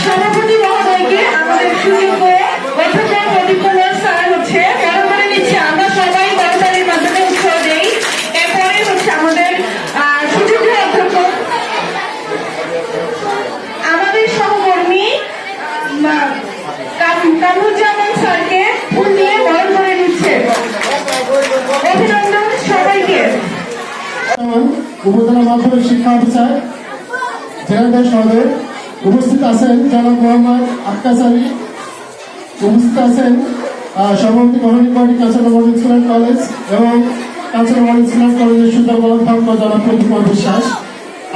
সভাপতি মহোদয়কে আমাদের সুযোগ্য অধ্যক্ষ প্রদীপ কুমার স্যার হচ্ছে বরণ করে নিচ্ছে। আমরা সবাই করতালির মাধ্যমে উৎসাহ দেই। এরপরে হচ্ছে আমাদের সুযোগ্য অধ্যক্ষ আমাদের সহকর্মী কামরুজ্জামান স্যারকে ফুল দিয়ে বরণ করে নিচ্ছে। অভিনন্দন সবাইকে। উপজেলা মাধ্যমিক শিক্ষা অফিসার জেলাদের সদর উপস্থিত আছেন জনাব মোহাম্মদ আক্কাস আলী, উপস্থিত আছেন সভাপতি governing body Kanchana model school and college এবং কাঞ্চনা মডেল স্কুল অ্যান্ড কলেজের সুন্দরবন জনাব প্রদীপ কুমার বিশ্বাস।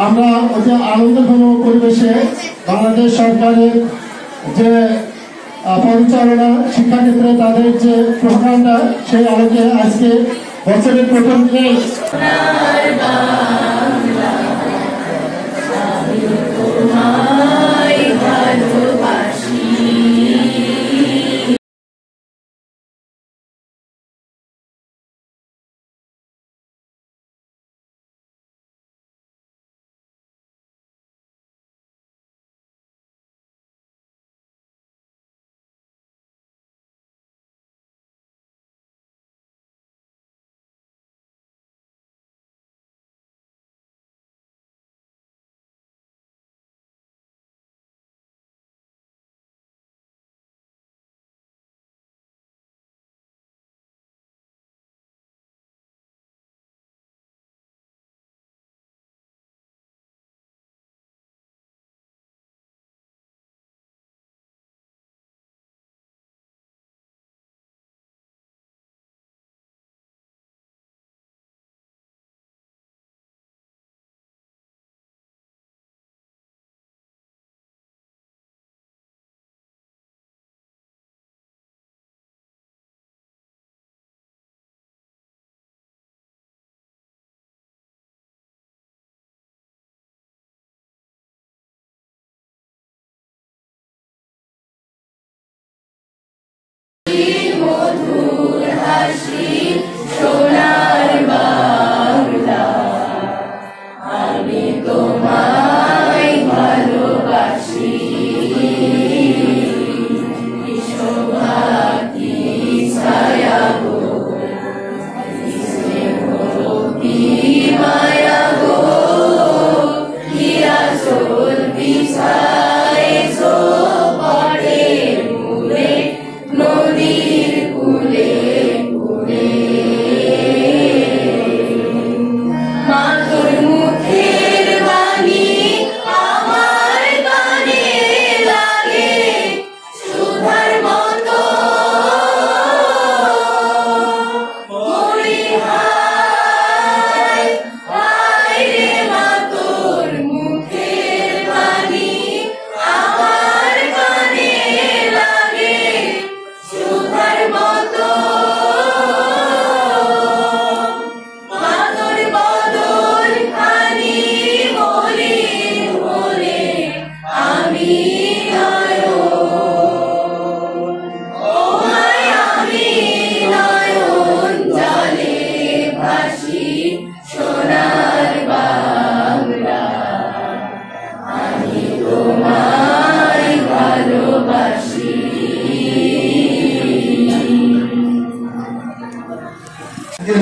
আমরা অতি আনন্দঘন পরিবেশে বাংলাদেশ সরকারের যে পরিচালনা শিক্ষাক্ষেত্রে তাদের যে প্রোগ্রামটা সেই আলোকে আজকে বছরের প্রথম দিনে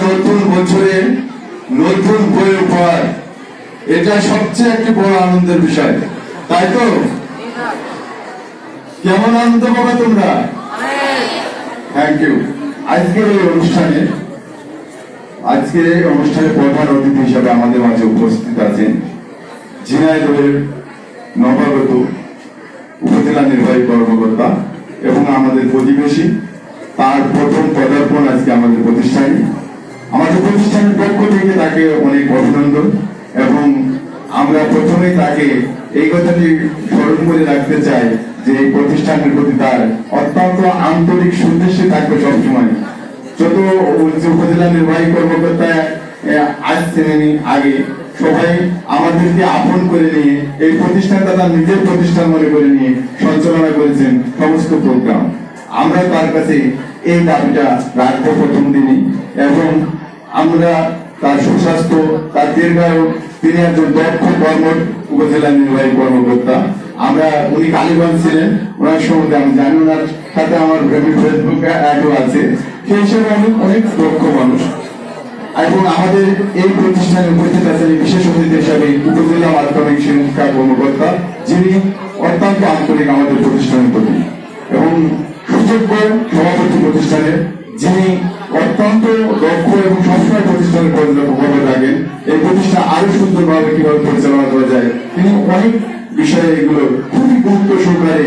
নতুন বছরে নতুন বই উপহার, এটা সবচেয়ে একটি বড় আনন্দের বিষয়, তাই তো? কেমন আনন্দ পাবে তোমরা? Thank you. আজকের এই অনুষ্ঠানে প্রধান অতিথি হিসাবে আমাদের মাঝে উপস্থিত আছেন ঝিনাইদহের নবাগত উপজেলা নির্বাহী কর্মকর্তা এবং আমাদের প্রতিবেশী, তার প্রথম পদার্পণ আজকে আমাদের প্রতিষ্ঠানে। আমাদের প্রতিষ্ঠানের পক্ষ থেকে তাকে অনেক অভিনন্দন এবং আমরা প্রথমেই তাকে এই কথাটি স্মরণ করে রাখতে চাই যে এই প্রতিষ্ঠানের প্রতি তার অত্যন্ত আন্তরিক শুভেচ্ছা থাকবে সবসময়। যত উপজেলা নির্বাহী কর্মকর্তা আসছেন আগে সবাই আমাদেরকে আপন করে নিয়ে এই প্রতিষ্ঠানটা তার নিজের প্রতিষ্ঠান মনে করে নিয়ে সঞ্চালনা করেছেন সমস্ত প্রোগ্রাম। আমরা তার কাছে এই দাবিটা রাখবো প্রথম দিনই এবং আমরা তার সুস্বাস্থ্য, তার দীর্ঘায়ু তিনি একজন দক্ষ উপজেলা নির্বাহী কর্মকর্তা। উনি কালীগঞ্জ ছিলেন, ওনার সম্বন্ধে আমি জানি, ওনার সাথে আমার ফেসবুকে অ্যাডও আছে। সেই হিসেবে অনেক দক্ষ মানুষ। এবং আমাদের এই প্রতিষ্ঠানে উপস্থিত আছেন বিশেষ অতিথি হিসাবে উপজেলা মাধ্যমিক শিক্ষা কর্মকর্তা, যিনি অত্যন্ত আন্তরিক আমাদের প্রতিষ্ঠানের প্রতি, এবং সুযোগ্য সভাপতি প্রতিষ্ঠানের, যিনি অত্যন্ত দক্ষ এবং সবসময় প্রতিষ্ঠানের খবর রাখেন এই প্রতিষ্ঠান আরো সুন্দরভাবে কিভাবে পরিচালনা করা যায়। তিনি অনেক বিষয়ে এগুলো খুবই গুরুত্ব সহকারে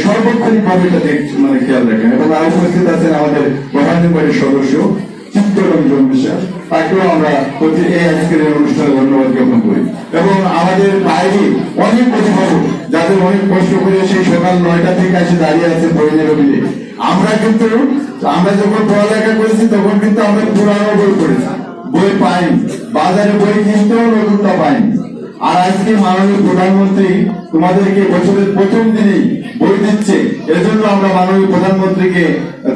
সর্বক্ষণিক ভাবে এটা খেয়াল রাখেন। এবং আরো উপস্থিত আছেন আমাদের গভর্নিং বডির সদস্য চিত্তরঞ্জন বিশ্বাস, তাকেও আমরা এই আজকের অনুষ্ঠানে ধন্যবাদ জ্ঞাপন করি। এবং আমাদের বাইরে অনেক অভিভাবক যাদের অনেক কষ্ট করে সেই সকাল 9টা থেকে এসে দাঁড়িয়ে আছে বই নেবে মিলে। আমরা যখন পড়ালেখা করেছি তখন কিন্তু আমরা পুরানো বই পড়েছি, বই পাইনি, বাজারে বই কিনতেও নতুনটা পাইনি। আর আজকে মাননীয় প্রধানমন্ত্রী তোমাদেরকে বছরের প্রথম দিনেই বই দিচ্ছে, এজন্য আমরা মাননীয় প্রধানমন্ত্রীকে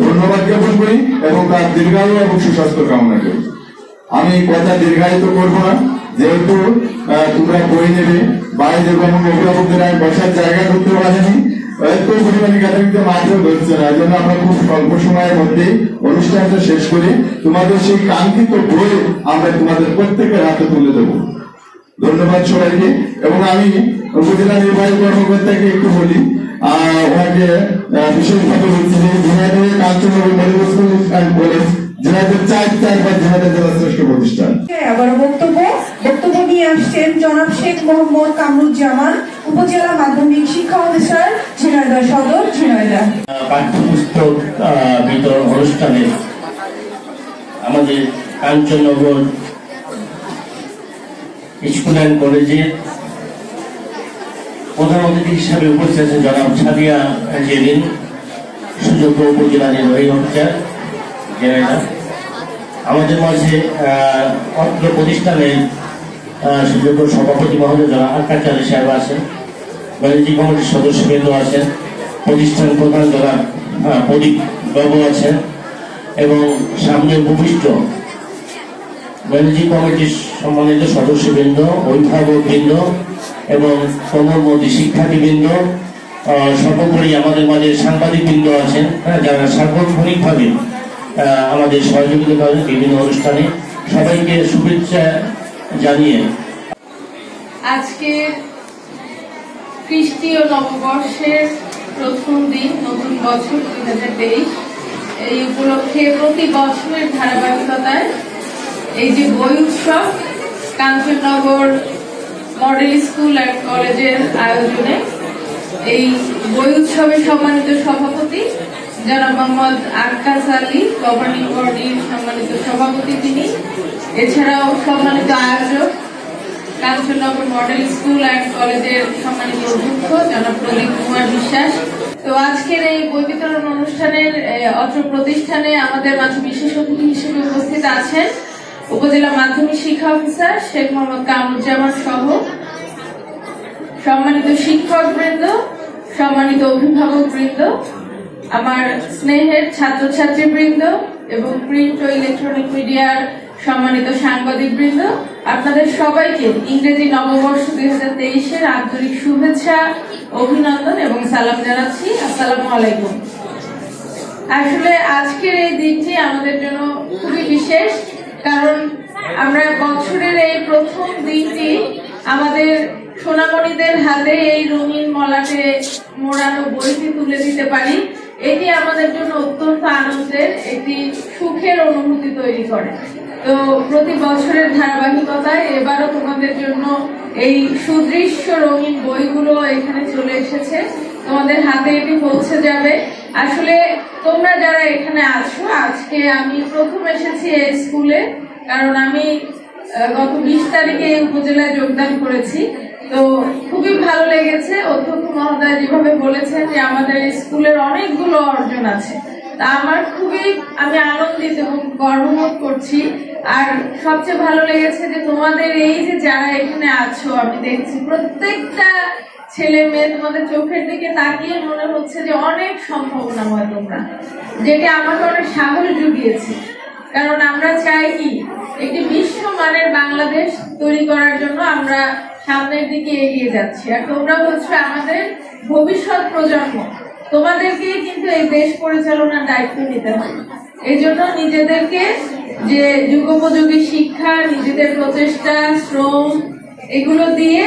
ধন্যবাদ জ্ঞাপন করি এবং তার দীর্ঘায়ু এবং সুস্বাস্থ্য কামনা করি। আমি কথা দীর্ঘায়িত করব না, যেহেতু তোমরা বই নেবে, বাইরে এবং অভিভাবকদের বসার জায়গা করতে পারেনি, এত পরিমাণে গাড়িতে মাঠেও ধরছে না। এই জন্য আমরা খুব স্বল্প সময়ের মধ্যে অনুষ্ঠানটা শেষ করে তোমাদের সেই কাঙ্ক্ষিত বই আমরা তোমাদের প্রত্যেকের হাতে তুলে দেবো। ধন্যবাদ সবাইকে। এবং আমি উপজেলা নির্বাহী কর্মকর্তাকে একটু বলি, ওনাকে বিশেষভাবে বলছি যে ঝিনাইদহের Kanchannagar model school and college Jhenaidah 4 Jhenaidah জেলা শ্রেষ্ঠ প্রতিষ্ঠান। আবার বক্তব্য নিয়ে আসছেন জনাব শেখ মোহাম্মদ কামরুজ্জামান, উপজেলা মাধ্যমিক শিক্ষা অফিসার, ঝিনাইদহ সদর, ঝিনাইদহ। পাঠ্যপুস্তক বিতরণ অনুষ্ঠানে আমাদের কাঞ্চননগর স্কুল অ্যান্ড কলেজের প্রধান অতিথি হিসাবে উপস্থিত আছেন জনাব সাদিয়া জেরিন, সুযোগ্য উপজেলা নির্বাহী অফিসার, ঝিনাইদহ। আমাদের মাঝে অত্র প্রতিষ্ঠানের সুযোগ্য সভাপতি মহোদয় জনাব আক্কাস আলী সাহেব আছেন, ম্যানেজিং কমিটির সদস্যবৃন্দ আছেন, প্রতিষ্ঠান প্রধান জনাব প্রদীপ বাবু আছেন, এবং সামনে উপবিষ্ট ম্যানেজিং কমিটির সম্মানিত সদস্যবৃন্দ, অভিভাবকবৃন্দ এবং কর্মমোদী শিক্ষার্থীবৃন্দ, সর্বোপরি আমাদের মাঝে সাংবাদিকবৃন্দ আছেন, যারা সার্বক্ষণিকভাবে আমাদের সহযোগিতা করেন বিভিন্ন অনুষ্ঠানে। সবাইকে শুভেচ্ছা জানিয়ে আজকে খ্রিস্টীয় নববর্ষের প্রথম দিন, নতুন বছর 2023, এই উপলক্ষে প্রতি বছরের ধারাবাহিকতায় এই যে বই উৎসব কাঞ্চননগর মডেল স্কুল অ্যান্ড কলেজের আয়োজনে, এই বই উৎসবের সম্মানিত সভাপতি জনাব মোহাম্মদ আক্কাস আলী, গভর্নিং বডির সম্মানিত সভাপতি তিনি, এছাড়াও সম্মানিত আয়োজক কাঞ্চননগর মডেল স্কুল অ্যান্ড কলেজের সম্মানিত অধ্যক্ষ জনাব প্রদীপ কুমার বিশ্বাস। তো আজকের এই বই বিতরণ অনুষ্ঠানের অত্র প্রতিষ্ঠানে আমাদের মাঝে বিশেষ অতিথি হিসেবে উপস্থিত আছেন উপজেলা মাধ্যমিক শিক্ষা অফিসার শেখ মোহাম্মদ কামরুজ্জামান সহ সম্মানিত শিক্ষকবৃন্দ, সম্মানিত অভিভাবকবৃন্দ, আমার স্নেহের ছাত্রছাত্রীবৃন্দ এবং প্রিন্ট ও ইলেকট্রনিক মিডিয়ার সম্মানিত সাংবাদিকবৃন্দ, আপনাদের সবাইকে ইংরেজি নববর্ষ 2023-এর আন্তরিক শুভেচ্ছা, অভিনন্দন এবং সালাম জানাচ্ছি। আসসালামু আলাইকুম। আসলে আজকের এই দিনটি আমাদের জন্য খুবই বিশেষ, কারণ আমরা বছরের এই প্রথম দিনটি আমাদের সোনামণিদের হাতে এই রঙিন মলাটে মোড়ানো বইটি তুলে দিতে পারি। এটি আমাদের জন্য অত্যন্ত আনন্দের, একটি সুখের অনুভূতি তৈরি করে। তো প্রতি বছরের ধারাবাহিকতায় এবারও তোমাদের জন্য এই সুদৃশ্য রঙিন বইগুলো এখানে চলে এসেছে, তোমাদের হাতে এটি পৌঁছে যাবে। আসলে তোমরা যারা এখানে আছো, আজকে আমি প্রথম এসেছি এই স্কুলে, কারণ আমি গত 20 তারিখে এই উপজেলায় যোগদান করেছি। তো খুবই ভালো লেগেছে। অধ্যক্ষ মহোদয় যেভাবে বলেছেন যে আমাদের স্কুলের অনেকগুলো অর্জন আছে, তা আমার আমি আনন্দিত এবং গর্ববোধ করছি। আর সবচেয়ে ভালো লেগেছে যে তোমাদের এই যে যারা এখানে আছো, আমি দেখছি প্রত্যেকটা ছেলে মেয়ে তোমাদের চোখের দিকে তাকিয়ে মনে হচ্ছে যে অনেক সম্ভাবনাময় তোমরা, যেটা আমাকে অনেক সাহস জুগিয়েছে। কারণ আমরা চাই কি একটি বিশ্বমানের বাংলাদেশ তৈরি করার জন্য আমরা সামনের দিকে এগিয়ে যাচ্ছি। আর তোমরা হচ্ছে আমাদের ভবিষ্যৎ প্রজন্ম, তোমাদেরকে কিন্তু এই দেশ পরিচালনার দায়িত্ব নিতে হবে। এই জন্য নিজেদেরকে যে যুগোপযোগী শিক্ষা, নিজেদের প্রচেষ্টা, শ্রম এগুলো দিয়ে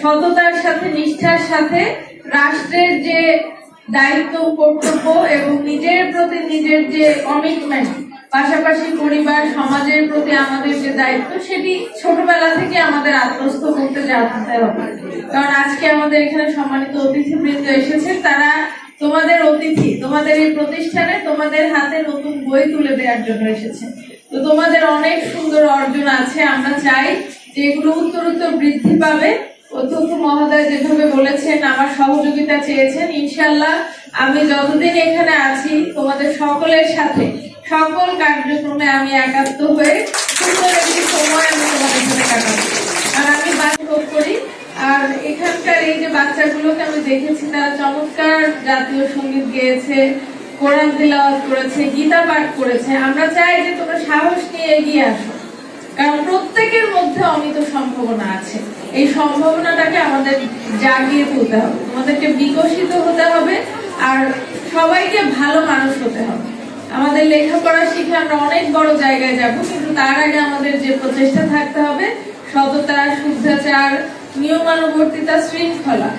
সততার সাথে, নিষ্ঠার সাথে রাষ্ট্রের যে দায়িত্ব, কর্তব্য এবং নিজের প্রতি নিজের যে কমিটমেন্ট, পাশাপাশি পরিবার, সমাজের প্রতি আমাদের যে দায়িত্ব, সেটি ছোটবেলা থেকে আমাদের আত্মস্থ করতে জানতে হবে। কারণ আজকে আমাদের এখানে সম্মানিত অতিথিবৃন্দ এসেছে, তারা তোমাদের অতিথি, তোমাদের এই প্রতিষ্ঠানে তোমাদের হাতে নতুন বই তুলে দেওয়ার জন্য এসেছে। তো তোমাদের অনেক সুন্দর অর্জন আছে, আমরা চাই যে এগুলো উত্তরোত্তর বৃদ্ধি পাবে। অধ্যক্ষ মহোদয় যেভাবে বলেছেন, আমার সহযোগিতা চেয়েছেন, ইনশাল্লাহ আমি যতদিন এখানে আছি তোমাদের সকলের সাথে সকল কার্যক্রমে আমি একাত্ম হয়ে সুন্দর একটি সময় আমি তোমাদের সাথে কাটাবো। আর আমি বাস্তব করি। আর এখানকার এই যে বাচ্চাগুলোকে আমি দেখেছি, তারা চমৎকার জাতীয় সঙ্গীত গেয়েছে, কোরআন তিলাওয়াত করেছে, গীতা পাঠ করেছে। আমরা চাই যে তোমরা সাহস নিয়ে এগিয়ে আসো, কারণ প্রত্যেকের মধ্যে অমিত সম্ভাবনা আছে। এই সম্ভাবনাটাকে আমাদের জাগিয়ে তুলতে হবে, তোমাদেরকে বিকশিত হতে হবে, আর সবাইকে ভালো মানুষ হতে হবে। আমাদের লেখাপড়া শিখে আমরা অনেক বড় জায়গায় যাব, কিন্তু তার আগে আমাদের যে প্রচেষ্টা থাকতে হবে, সততা, শুদ্ধাচার, নিয়মানুবর্তিতা, শৃঙ্খলা,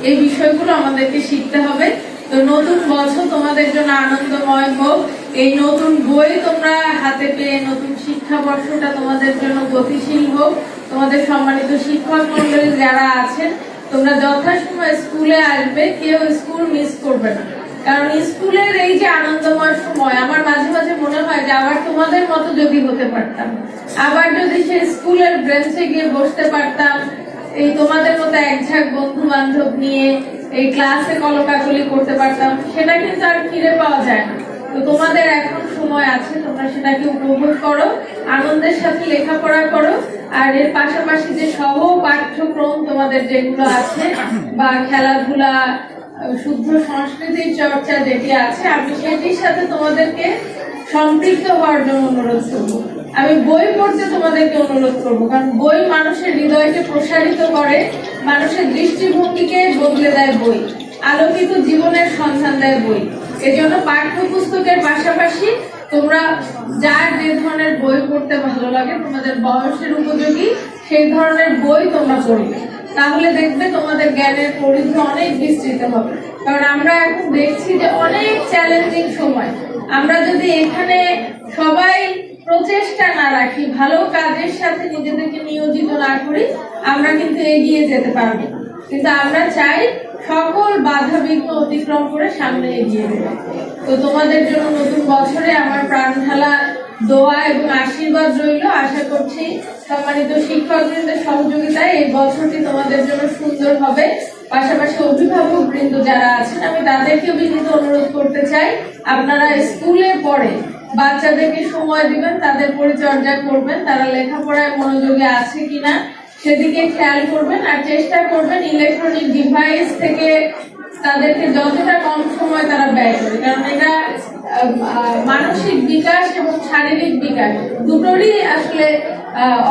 এই বিষয়গুলো আমাদেরকে শিখতে হবে। তো নতুন বছর তোমাদের জন্য আনন্দময় হোক। এই নতুন বই তোমরা হাতে পেয়ে নতুন শিক্ষাবর্ষটা তোমাদের জন্য গতিশীল হোক। তোমাদের সম্মানিত শিক্ষক মন্ডলী যারা আছেন, তোমরা যথাসময়ে স্কুলে আসবে, কেউ স্কুল মিস করবে না। কারণ স্কুলের এই যে আনন্দময় সময়, আমার মাঝে মাঝে মনে হয় যে আবার তোমাদের মতো যদি হতে পারতাম, আবার যদি সে স্কুলের বেঞ্চে গিয়ে বসতে পারতাম, এই তোমাদের মতো একঝাঁক বন্ধু বান্ধব নিয়ে এই ক্লাসে কলকাকলি করতে পারতাম, সেটা কিন্তু আর ফিরে পাওয়া যায় না। তো তোমাদের এখন সময় আছে, তোমরা সেটাকে উপভোগ করো, আনন্দের সাথে লেখাপড়া করো। আর এর পাশাপাশি যে সহ পাঠ্যক্রম তোমাদের যেগুলো আছে, বা খেলাধুলা, শুদ্ধ সংস্কৃতির চর্চা যেটি আছে, আমি সেটির সাথে তোমাদেরকে সম্পৃক্ত হওয়ার জন্য অনুরোধ করবো। আমি বই পড়তে তোমাদেরকে অনুরোধ করবো, কারণ বই মানুষের হৃদয়কে প্রসারিত করে, মানুষের দৃষ্টিভঙ্গিকে বদলে দেয় বই, আলোকিত জীবনের সন্ধান দেয় বই। এজন্য পাঠ্যপুস্তকের পাশাপাশি তোমরা যার যে ধরনের বই পড়তে ভালো লাগে, তোমাদের বয়সের উপযোগী সেই ধরনের বই তোমরা পড়বে, তাহলে দেখবে তোমাদের জ্ঞানের পরিধি অনেক বিস্তৃত হবে। কারণ আমরা এখন দেখছি যে অনেক চ্যালেঞ্জিং সময়, আমরা যদি এখানে সবাই প্রচেষ্টা না রাখি, ভালো কাজের সাথে নিজেদেরকে নিয়োজিত না করি, আমরা কিন্তু এগিয়ে যেতে পারবো। কিন্তু আমরা চাই সকল বাধা বিঘ্ন অতিক্রম করে সামনে এগিয়ে যেতে। তো তোমাদের জন্য নতুন বছরে আমার প্রাণ ঢালা দোয়া এবং আশীর্বাদ রইল। আশা করছি সম্মানিত শিক্ষকবৃন্দের সহযোগিতায় এই বছরটি তোমাদের জন্য সুন্দর হবে। পাশাপাশি অভিভাবক বৃন্দ যারা আছেন, আমি তাদেরকেও বিনীত অনুরোধ করতে চাই, আপনারা স্কুলে পড়ে বাচ্চাদেরকে সময় দিবেন, তাদের পরিচর্যা করবেন, তারা লেখাপড়ায় মনোযোগী আছে কিনা সেদিকে খেয়াল করবেন। আর চেষ্টা করবেন ইলেকট্রনিক ডিভাইস থেকে তাদেরকে যতটা কম সময় তারা ব্যয় করে, কারণ এটা মানসিক বিকাশ এবং শারীরিক বিকাশ দুটোরই আসলে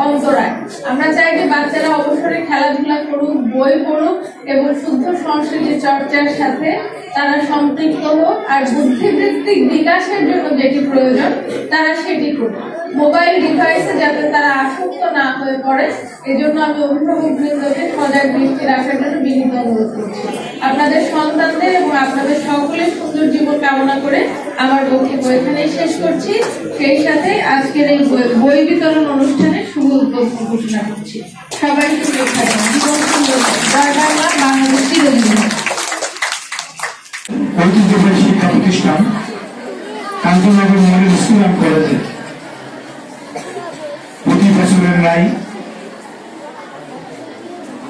অন্তরায়। আমরা চাই যে বাচ্চারা অবসরে খেলাধুলা করুক, বই পড়ুক এবং শুদ্ধ সংস্কৃতি চর্চার সাথে তারা সম্পৃক্ত হোক। আর বুদ্ধিবৃত্তিক বিকাশের জন্য যেটি প্রয়োজন তারা সেটি করুক, মোবাইল ডিভাইসে যাতে তারা আসক্ত না হয়ে পড়ে, এজন্য আমি অভিভাবক বৃন্দকে সজাগ দৃষ্টি রাখার জন্য বিনীত অনুরোধ করছি। আপনাদের সন্তানদের এবং আপনাদের সকলের সুন্দর জীবন কামনা করে আমার বক্তব্য এখানেই শেষ করছি। সেই সাথে আজকের এই বই বিতরণ অনুষ্ঠানে শুভ উদ্বোধন ঘোষণা করছি। সবাই সুযোগ থাকেন, জীবন সুন্দর, জয় বাংলা, বাংলাদেশ চিরদিন। ঐতিহ্যবাহী শিক্ষা প্রতিষ্ঠান কাঞ্চননগর মডেল স্কুল অ্যান্ড কলেজে প্রতি বছরের ন্যায়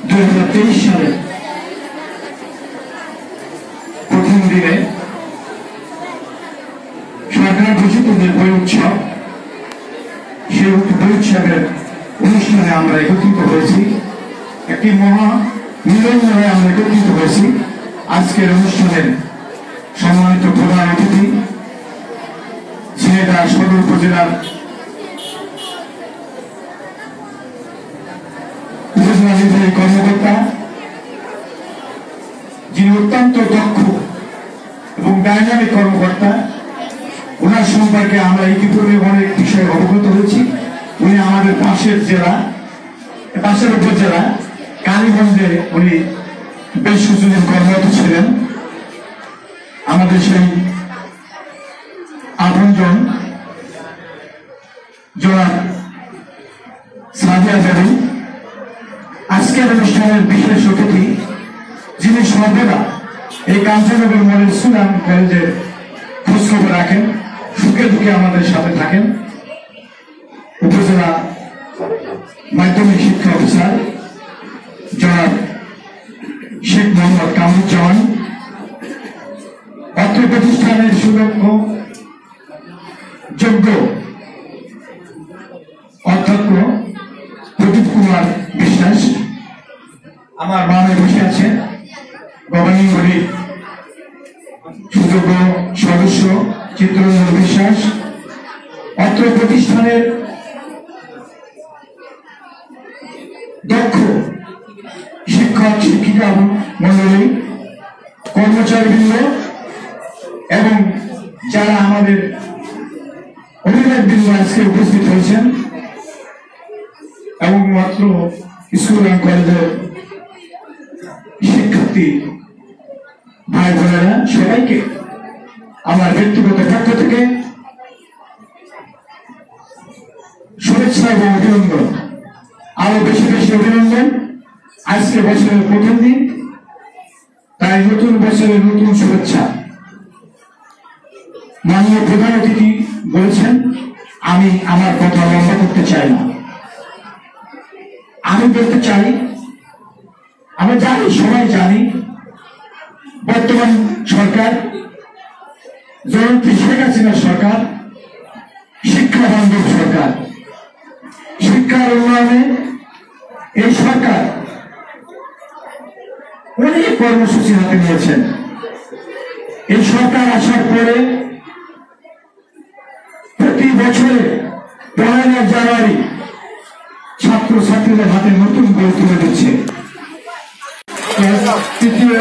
2023 সালে প্রথম দিনে সরকার ঘোষিত যে বই উৎসব, সেই বই উৎসবের অনুষ্ঠানে আমরা একত্রিত হয়েছি, একটি মহা মিলন হয়ে আমরা একত্রিত হয়েছি। আজকের অনুষ্ঠানের সম্মানিত প্রধান অতিথি ঝিনাইদহ সদর উপজেলার কর্মকর্তা, ওনার সম্পর্কে আমরা ইতিপূর্বে অনেক বিষয়ে অবগত হয়েছি। উনি আমাদের পাশের উপজেলা কালীগঞ্জে উনি বেশ কিছুদিন কর্মরত ছিলেন। আমাদের সেই আপনজন জনাব সাদিয়া বেগম আজকের অনুষ্ঠানের বিশেষ অতিথি, যিনি সর্বদা এই কাঞ্চননগর মডেল সুনাম কলেজের খোঁজখবর রাখেন, সুখে দুঃখে আমাদের সাথে থাকেন। উপজেলা মাধ্যমিক শিক্ষা অফিসার জনাব শেখ মোহাম্মদ কামরুজ্জামান, অত্র প্রতিষ্ঠানের সুদক্ষ যোগ্য অধ্যক্ষ প্রদীপ কুমার বিশ্বাস, আমার বামে বসে আছেন গভর্নিং বডির সুযোগ্য সদস্য চিত্তরঞ্জন বিশ্বাস, অত্র প্রতিষ্ঠানের দক্ষ শিক্ষক শিক্ষিকা মন্ডলী, কর্মচারীবৃন্দ এবং যারা আমাদের অভিভাবকবৃন্দ আজকে উপস্থিত হয়েছেন এবং মাত্র স্কুল এবং কলেজের শিক্ষার্থী ভাই বোনেরা, সবাইকে আমার ব্যক্তিগত পক্ষ থেকে শুভেচ্ছা এবং অভিনন্দন, আরো বেশি বেশি অভিনন্দন। আজকে বছরের প্রথম দিন, তাই নতুন বছরের নতুন শুভেচ্ছা। মাননীয় প্রধান অতিথি বলেছেন, আমি আমার কথা লম্বা করতে চাই না। আমি বলতে চাই, আমরা জানি, সবাই জানি, বর্তমান সরকার, জয়ন্তী শেখ হাসিনার সরকার শিক্ষা বান্ধব সরকার। শিক্ষার উন্নয়নে এই সরকার অনেক কর্মসূচি হাতে নিয়েছেন। এই সরকার আসার পরে প্রতি বছরে 1 জানুয়ারি ছাত্রছাত্রীদের হাতে নতুন বই তুলে দিচ্ছে। তৃতীয়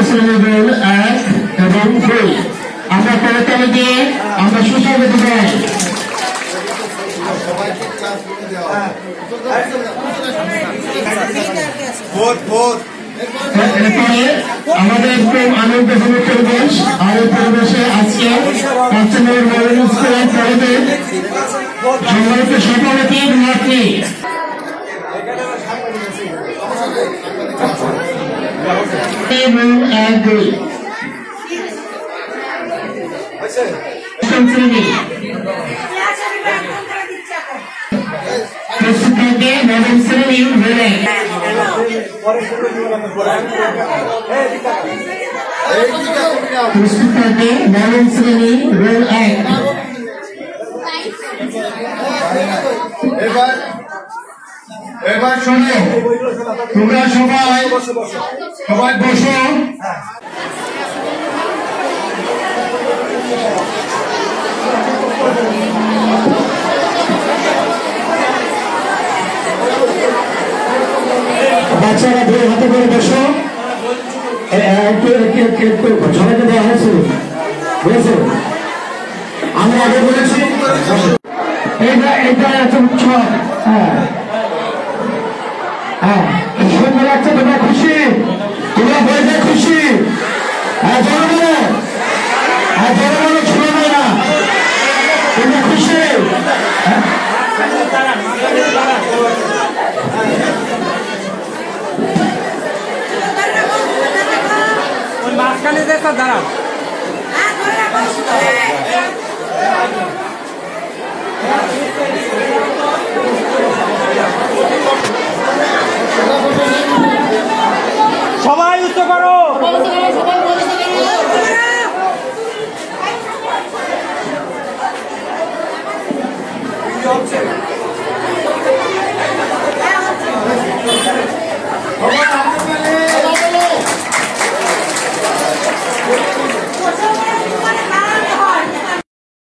শ্রেণীর 1 এবং 2 আমরা করতালি দিয়ে আমরা সুস্বাগত জানাই। এরপরে আমাদের একটু আনন্দঘন পরিবেশ, আর এই পরিবেশে আজকে কাঞ্চননগর মডেল স্কুল অ্যান্ড কলেজের সম্মানিত সভাপতি মাতৃ প্রস্তুত নবম শ্রেণী প্রস্তুত নবম শ্রেণী রোল 1। এবার শোনো, তোমরা সবাই বসো। বাচ্চারা ধরে হাতে করে বসো। সবাইকে দেওয়া হয়েছে, বুঝেছো? আমরা আগে বলেছি এটা একটা উৎসব। সুন্দর লাগছে, তোমরা খুশি? তোমরা বইতে খুশি? জনগণ শুনে না, তোমরা খুশি? মাঝখানে দেখা দাঁড়া।